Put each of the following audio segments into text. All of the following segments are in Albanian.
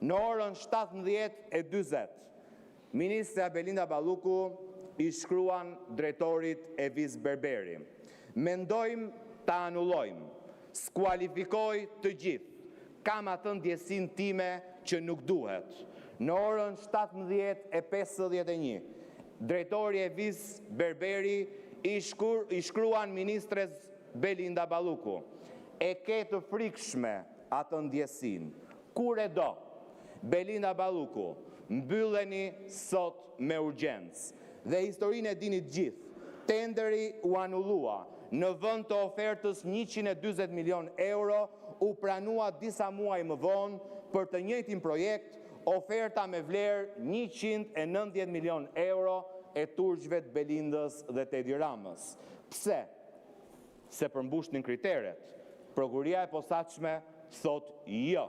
Në orën 17:40, Ministra Belinda Balluku i shkruan drejtorit Evis Berberi: mendojmë ta anullojmë, skualifikoj të gjithë, kam atë ndjesin time që nuk duhet. Në orën 17:51, drejtori Evis Berberi i shkruan ministres Belinda Balluku: e ke të frikshme atë ndjesin, kur e do. Belinda Balluku, mbylleni sot me urgjencë. Dhe historinë e dinit gjithë, tenderi u anullua, në vend të ofertës 140 milion euro, u pranua disa muaj më vonë për të njëjtin projekt, oferta me vlerë 190 milion euro e turqëve të Belindës dhe të Edi Ramës. Pse? Se përmbushnin kriteret. Prokuria e posaçme thot jo.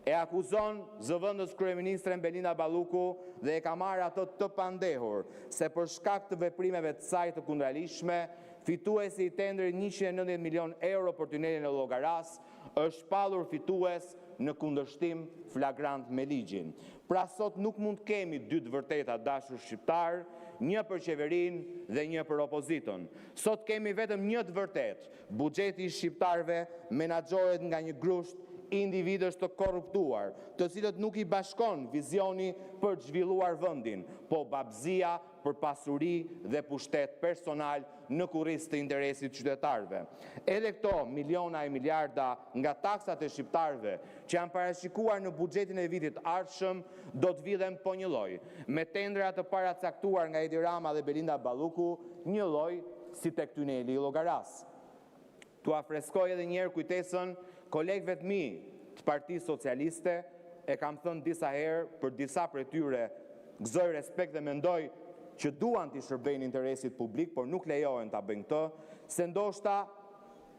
E akuzon zëvendës kryeministren Belinda Balluku dhe e ka marrë ato të pandehur se për shkak të veprimeve të saj të kundërligjshme, fituesi i tenderit 190 milion euro për tunelin e Llogaras është shpallur fitues në kundërshtim flagrant me ligjin. Pra sot nuk mund kemi dy të vërteta, dashur shqiptar, një për qeverinë dhe një për opozitën. Sot kemi vetëm një të vërtetë: buxheti i shqiptarëve menaxhohet nga një grusht individësh të korruptuar, të cilët nuk i bashkon vizioni për të zhvilluar vendin, po babëzia për pasuri dhe pushtet personal në kurriz të interesit qytetarëve. Edhe këto miliona e miliarda nga taksat e shqiptarëve që janë parashikuar në buxhetin e vitit ardhshëm do të vidhen po një lloj, me tendera të paracaktuar nga Edi Rama dhe Belinda Balluku, një lloj si tek tuneli i Llogaras. Tu afreskoj edhe njerë kujtesën kolegëve të mi të Partisë Socialiste, e kam thënë disa herë, për disa prej tyre gëzoj respekt dhe mendoj që duan të shërbejnë interesit publik, por nuk lejohen ta bëjnë këtë, se ndoshta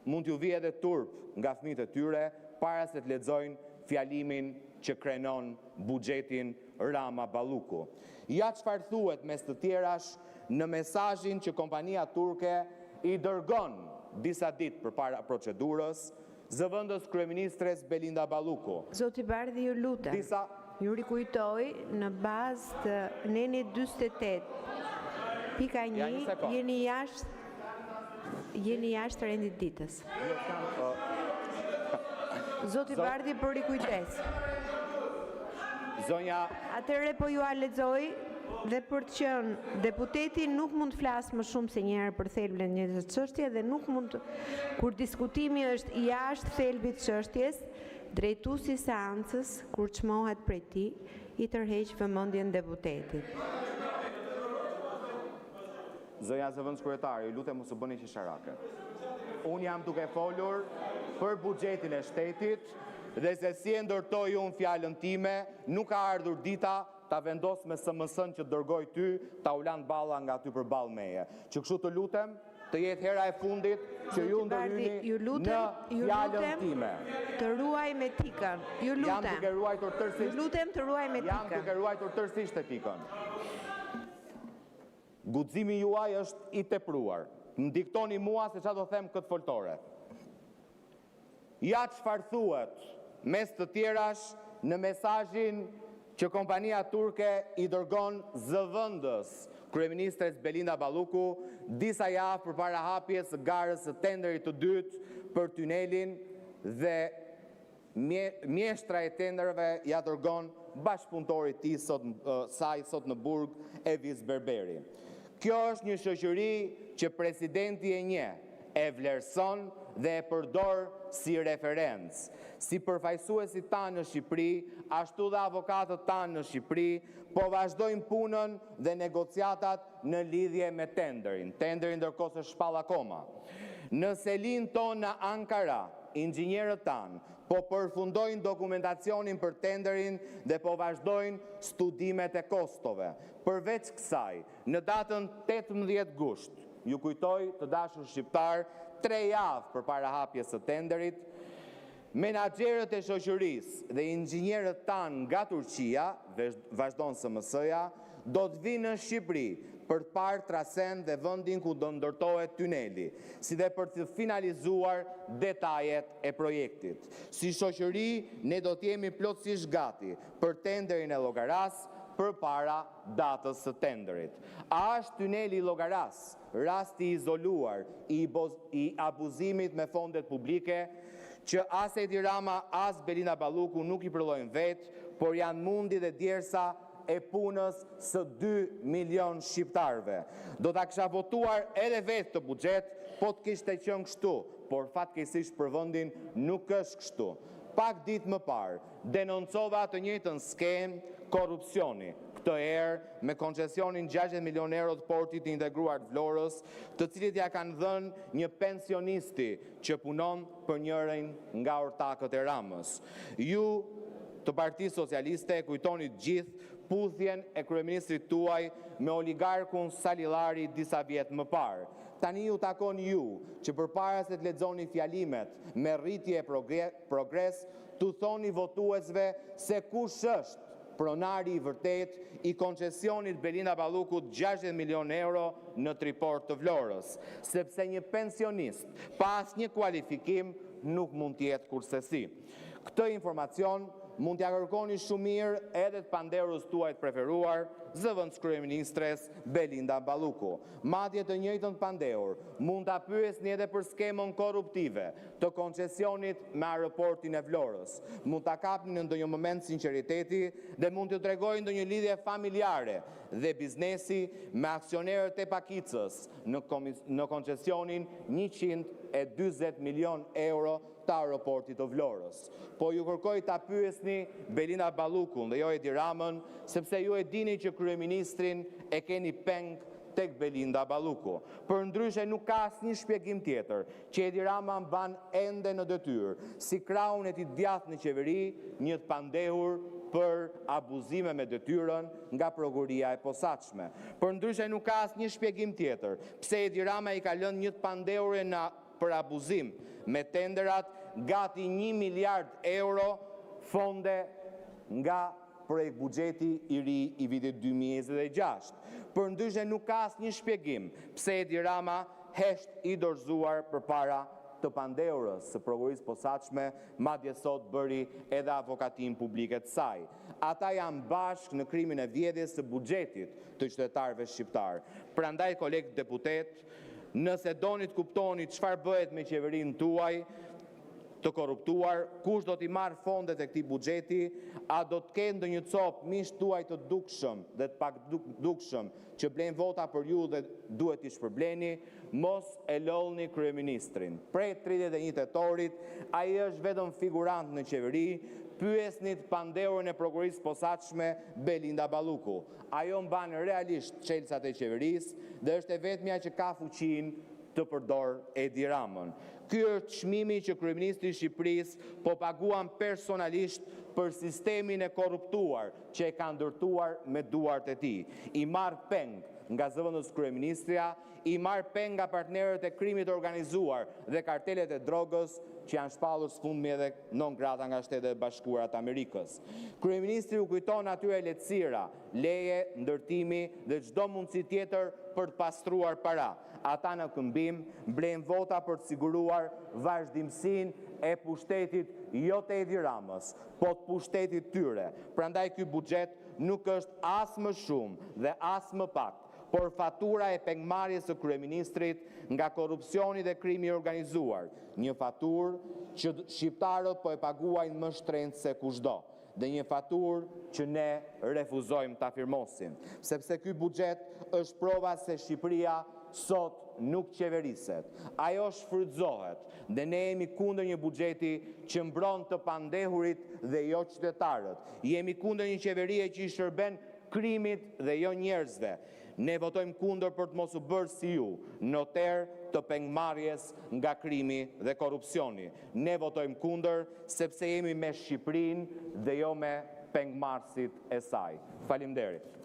mund t'ju vijë edhe turp nga fëmijët e tyre para se të lexojnë fjalimin që krenon buxhetin Rama Balluku. Ja çfarë thuhet mes të tjerash në mesazhin që kompania turke i dërgon disa ditë përpara procedurës zëvendës kryeministres Belinda Balluku. Zoti Bardhi, ju lutem. Ju rikujtoj në bazë të neni 48 pika 1 jeni jashtë rendit ditës. Zoti Bardhi, për rikujtes. Zonja, atëherë po ju a lexoj. Dhe për të qenë deputeti nuk mund të flasë më shumë se njëherë për thelbin e një çështje dhe nuk mund kur diskutimi është jashtë thelbit çështjes, drejtuesi i seancës kur çmohet prej tij i tërheq vëmendjen deputetit. Zonja zëvendës kryetare, ju lutem mos u bëni qesharake. Unë jam duke folur për buxhetin e shtetit dhe se si e ndërtoj unë fjalën time, nuk ka ardhur dita ta vendos me SMS-n që dërgoj ty, ta ulan balla nga ty për ballë meje. Që kështu të lutem, të jetë hera e fundit që ju ndërhyni në fjalën time. Të ruaj me tikën. Ju lutem. Jam duke ruajtur tërësisht. Ju lutem të ruaj me tikën. Jam duke ruajtur tërësisht etikën. Guximi juaj është i tepruar. Më diktoni mua se çfarë do them këtë foltore. Ja çfarë thuhet mes të tjerash në mesazhin që kompania turke i dërgon zëvendës kryeministres Belinda Balluku disa javë përpara hapjes së garës së tenderit të dytë për tunelin dhe mjeshtra e tenderëve ja dërgon bashkëpunëtorit tij sot në burg, Evis Berberi. Kjo është një shoqëri që presidenti e njeh, e vlerëson dhe e përdor si referencë. Si përfaqësuesit tanë në Shqipëri, ashtu dhe avokatët tanë në Shqipëri, po vazhdojnë punën dhe negociatat në lidhje me tenderin. Tenderi ndërkohë është shpall akoma. Në selin tonë në Ankara, inxhinierët tanë po përfundojnë dokumentacionin për tenderin dhe po vazhdojnë studimet e kostove. Përveç kësaj, në datën 18 gusht, ju kujtoj të dashur shqiptar, 3 javë përpara hapjes së tenderit, menaxherët e shoqërisë dhe inxhinierët tanë nga Turqia, vazhdon SMS-ja, do të vinë në Shqipëri për të parë trasen dhe vendin ku do ndërtohet tuneli, si dhe për të finalizuar detajet e projektit. Si shoqëri, ne do të jemi plotësisht gati për tenderin e Llogaras përpara datës së tenderit. A është tuneli i Llogaras rasti izoluar i abuzimit me fondet publike që as Edi Rama, as Belinda Balluku nuk i përllojnë vetë, por janë mundi dhe djersa e punës së 2 milion shqiptarve. Do ta kisha votuar edhe vetë të buxhet, po të kishte qenë kështu, por fatkeqësisht për vendin nuk është kështu. Pak ditë më parë, denoncova të njëjtën skemë korrupsioni, këtë herë me koncesionin 60 milion euro të portit të integruar të Vlorës, të cilit ja kanë dhënë një pensionisti që punon për njërin nga ortakët e Ramës. Ju të Partisë Socialiste kujtoni gjithë puthjen e kryeministrit tuaj me oligarkun Salillari disa vjet më parë. Tani ju takon ju që përpara se të lexoni fjalimet me rritje e progres, tu thoni votuesve se kush është pronari i vërtet i koncesionit Belinda Ballukut 60 milion euro në triport të Vlorës, sepse një pensionist pa asnjë kualifikim nuk mund të jetë kursesi. Këtë informacion mund t'ja kërkoni shumë mirë edhe të panderus tuaj të preferuar, zëvendës kryeministres Belinda Balluku. Madje të njëjtën pandeur mund ta pyesni edhe për skemën korruptive të koncesionit me aeroportin e Vlorës. Mund ta kapni në ndonjë moment sinqeriteti dhe mund t'ju tregojë ndonjë lidhje familjare dhe biznesi me aksionerët e Pakicës në koncesionin 140 milion euro të aeroportit të Vlorës. Po ju kërkoj ta pyesni Belinda Ballukun dhe jo Edi Ramën, sepse ju e dini që kryeministrin e keni peng tek Belinda Balluku. Përndryshe nuk ka asnjë shpjegim tjetër që Edi Rama mban ende në detyrë, si kraun e tij djathtë në qeveri, një të pandehur për abuzime me detyrën nga prokuria e posaçme. Përndryshe nuk ka asnjë shpjegim tjetër pse Edi Rama i ka lënë një të pandehur për abuzim me tenderat gati 1 miliard euro fonde nga projekt buxheti i ri i vitit 2026. Përndryshe nuk ka asnjë shpjegim pse Edi Rama hesht i dorëzuar përpara të pandeurës së prokurisë posaçme, madje sot bëri edhe avokatin publike të saj. Ata janë bashkë në krimin e vjedhjes së buxhetit të qytetarëve shqiptar. Prandaj, kolegë deputet, nëse doni të kuptoni çfarë bëhet me qeverinë tuaj të korruptuar, kush do t'i marrë fondet e këtij buxheti, a do të kenë ndonjë copë mish tuaj të dukshëm dhe të pak dukshëm që blen vota për ju dhe duhet t'i shpërbleni, mos e lollni kryeministrin. Prej 31 tetorit, ai është vetëm figurant në qeveri, pyesni të pandeurën e prokurisë posaçme Belinda Balluku. Ajo mban realisht çelësat e qeverisë dhe është e vetmja që ka fuqinë të përdor Edi Ramën. Ky është çmimi që kryeministri i Shqipërisë po paguan personalisht për sistemin e korruptuar që e ka ndërtuar me duart e tij. I marr peng nga zëvendës kryeministria, i marr peng nga partnerët e krimit organizuar dhe kartelet e drogës që janë shpallur sfundmi edhe non grata nga Shtetet e Bashkuara të Amerikës. Kryeministri u kujton atyre lehtësira, leje, ndërtimi dhe çdo mundësi tjetër për të pastruar para. Ata në këmbim blen vota për të siguruar vazhdimsinë e pushtetit jo të Edi Ramës, po të pushtetit tyre. Prandaj ky buxhet nuk është as më shumë dhe as më pak, por fatura e pengmarrjes së kryeministrit nga korrupsioni dhe krimi i organizuar, një faturë që shqiptarët po e paguajnë më shtrenjtë se kushdo, dhe një faturë që ne refuzojmë ta firmosim, sepse ky buxhet është prova se Shqipëria sot nuk qeveriset. Ajo shfrytëzohet dhe ne jemi kundër një buxheti që mbron të pandehurit dhe jo qytetarët. Jemi kundër një qeverie që i shërben krimit dhe jo njerëzve. Ne votojmë kundër për të mos u bërë si ju, noter të pengmarrjes nga krimi dhe korrupsioni. Ne votojmë kundër sepse jemi me Shqipërinë dhe jo me pengmarrësit e saj. Faleminderit.